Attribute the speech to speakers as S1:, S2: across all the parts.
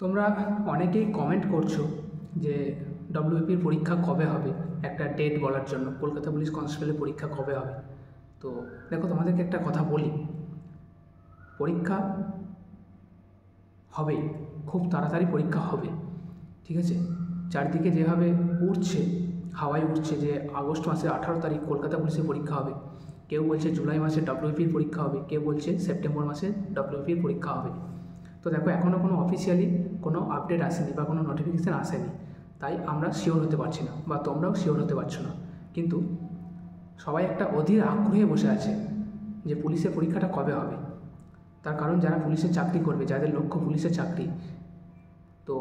S1: তোমরা অনেকেই কমেন্ট করছো যে ডব্লিউবিপির পরীক্ষা কবে হবে, একটা ডেট বলার জন্য কলকাতা পুলিশ কনস্টেবলের পরীক্ষা কবে হবে। তো দেখো, তোমাদেরকে একটা কথা বলি, পরীক্ষা হবে, খুব তাড়াতাড়ি পরীক্ষা হবে, ঠিক আছে। চারদিকে যেভাবে উঠছে, হাওয়ায় উঠছে যে আগস্ট মাসের 18 তারিখ কলকাতা পুলিশের পরীক্ষা হবে, কেউ বলছে জুলাই মাসে ডব্লিউবিপির পরীক্ষা হবে, কেউ বলছে সেপ্টেম্বর মাসে ডব্লিউবিপির পরীক্ষা হবে। তো দেখো, এখনও কোনো অফিসিয়ালি কোনো আপডেট আসেনি বা কোনো নোটিফিকেশান আসেনি, তাই আমরা শিওর হতে পারছি না বা তোমরাও শিওর হতে পারছো না। কিন্তু সবাই একটা অধীর আগ্রহে বসে আছে যে পুলিশের পরীক্ষাটা কবে হবে। তার কারণ যারা পুলিশের চাকরি করবে, যাদের লক্ষ্য পুলিশের চাকরি, তো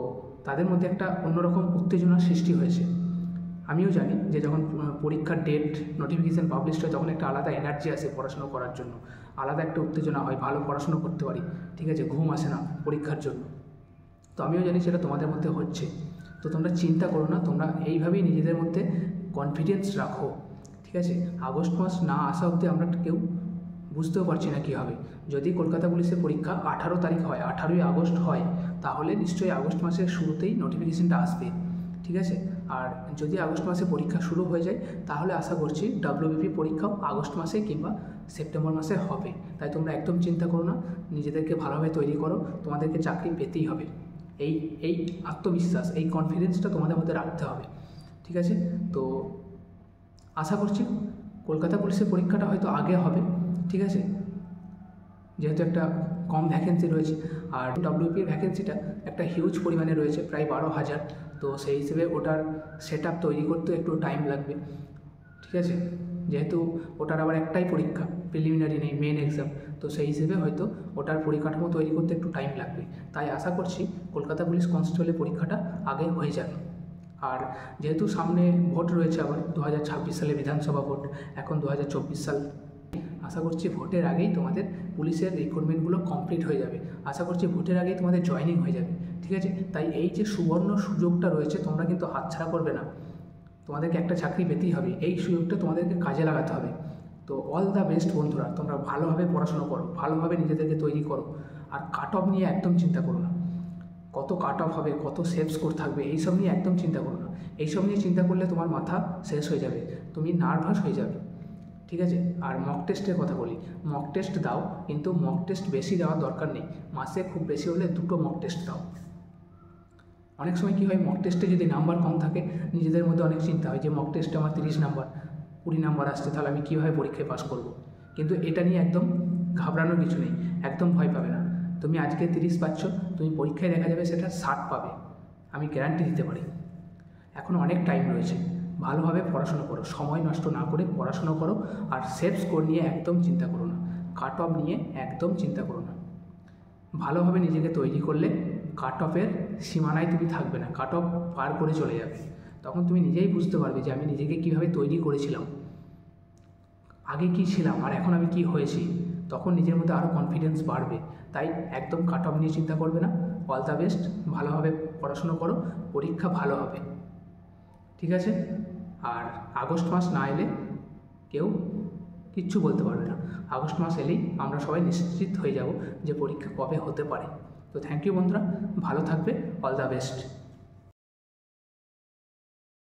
S1: তাদের মধ্যে একটা অন্যরকম উত্তেজনার সৃষ্টি হয়েছে। আমিও জানি যে যখন পরীক্ষার ডেট নোটিফিকেশান পাবলিশ হয় তখন একটা আলাদা এনার্জি আসে পড়াশুনো করার জন্য, আলাদা একটা উত্তেজনা হয়, ভালো পড়াশুনো করতে পারি, ঠিক আছে, ঘুম আসে না পরীক্ষার জন্য। তো আমিও জানি সেটা তোমাদের মধ্যে হচ্ছে। তো তোমরা চিন্তা করো না, তোমরা এইভাবেই নিজেদের মধ্যে কনফিডেন্স রাখো, ঠিক আছে। আগস্ট মাস না আসা অবধি আমরা কেউ বুঝতেও পারছি না কী হবে। যদি কলকাতা পুলিশের পরীক্ষা 18 তারিখ হয়, 18ই আগস্ট হয়, তাহলে নিশ্চয়ই আগস্ট মাসের শুরুতেই নোটিফিকেশানটা আসবে, ঠিক আছে। আর যদি আগস্ট মাসে পরীক্ষা শুরু হয়ে যায়, তাহলে আশা করছি ডব্লিউবিপি পরীক্ষাও আগস্ট মাসে কিংবা সেপ্টেম্বর মাসে হবে। তাই তোমরা একদম চিন্তা করো না, নিজেদেরকে ভালোভাবে তৈরি করো, তোমাদেরকে চাকরি পেতেই হবে। এই আত্মবিশ্বাস, এই কনফিডেন্সটা তোমাদের মধ্যে রাখতে হবে, ঠিক আছে। তো আশা করছি কলকাতা পুলিশের পরীক্ষাটা হয়তো আগে হবে, ঠিক আছে, যেহেতু একটা কম ভ্যাকেন্সি রয়েছে। আর ডব্লিউপির ভ্যাকেন্সিটা একটা হিউজ পরিমাণে রয়েছে, প্রায় 12,000। তো সেই হিসেবে ওটার সেট আপ তৈরি করতেও একটু টাইম লাগবে, ঠিক আছে। যেহেতু ওটার আবার একটাই পরীক্ষা, প্রিলিমিনারি নেই, মেন এক্সাম, তো সেই হিসেবে হয়তো ওটার পরিকাঠামো তৈরি করতে একটু টাইম লাগবে। তাই আশা করছি কলকাতা পুলিশ কনস্টেবলের পরীক্ষাটা আগে হয়ে যাবে। আর যেহেতু সামনে ভোট রয়েছে, আবার 2026 সালে বিধানসভা ভোট, এখন 2024 সাল, আশা করছি ভোটের আগেই তোমাদের পুলিশের রিক্রুটমেন্টগুলো কমপ্লিট হয়ে যাবে। আশা করছি ভোটের আগেই তোমাদের জয়েনিং হয়ে যাবে, ঠিক আছে। তাই এই যে সুবর্ণ সুযোগটা রয়েছে, তোমরা কিন্তু হাতছাড়া করবে না। তোমাদেরকে একটা চাকরি পেতেই হবে, এই সুযোগটা তোমাদেরকে কাজে লাগাতে হবে। তো অল দ্য বেস্ট বন্ধুরা, তোমরা ভালোভাবে পড়াশোনা করো, ভালোভাবে নিজেদেরকে তৈরি করো। আর কাট অফ নিয়ে একদম চিন্তা করো না, কত কাট অফ হবে, কত সেফ স্কোর থাকবে, এইসব নিয়ে একদম চিন্তা করো না। এইসব নিয়ে চিন্তা করলে তোমার মাথা শেষ হয়ে যাবে, তুমি নার্ভাস হয়ে যাবে, ঠিক আছে। আর মক টেস্টের কথা বলি, মক টেস্ট দাও, কিন্তু মক টেস্ট বেশি দেওয়ার দরকার নেই, মাসে খুব বেশি হলে 2টো মক টেস্ট দাও। অনেক সময় কী হয়, মক টেস্টে যদি নাম্বার কম থাকে, নিজেদের মধ্যে অনেক চিন্তা হয় যে মক টেস্টে আমার 30 নাম্বার 20 নাম্বার আসছে, তাহলে আমি কীভাবে পরীক্ষায় পাস করব। কিন্তু এটা নিয়ে একদম ঘাবড়ানোর কিছু নেই, একদম ভয় পাবে না। তুমি আজকে 30 পাচ্ছ, তুমি পরীক্ষায় দেখা যাবে সেটা 60 পাবে, আমি গ্যারান্টি দিতে পারি। এখনও অনেক টাইম রয়েছে, ভালোভাবে পড়াশোনা করো, সময় নষ্ট না করে পড়াশোনা করো। আর সেফ স্কোর নিয়ে একদম চিন্তা করো না, কাট অফ নিয়ে একদম চিন্তা করো না। ভালোভাবে নিজেকে তৈরি করলে কাট অফের সীমানায় তুমি থাকবে না, কাট অফ পার করে চলে যাবে। তখন তুমি নিজেই বুঝতে পারবে যে আমি নিজেকে কীভাবে তৈরি করেছিলাম, আগে কী ছিলাম আর এখন আমি কী হয়েছি। তখন নিজের মধ্যে আরও কনফিডেন্স বাড়বে। তাই একদম কাট অফ নিয়ে চিন্তা করবে না, অল দ্য বেস্ট, ভালোভাবে পড়াশুনো করো, পরীক্ষা ভালো হবে, ঠিক আছে। আর আগস্ট মাস না এলে কেউ কিচ্ছু বলতে পারবে না, আগস্ট মাস এলেই আমরা সবাই নিশ্চিত হয়ে যাব যে পরীক্ষা কবে হতে পারে। তো থ্যাংক ইউ বন্ধুরা, ভালো থাকবে, অল দ্য বেস্ট।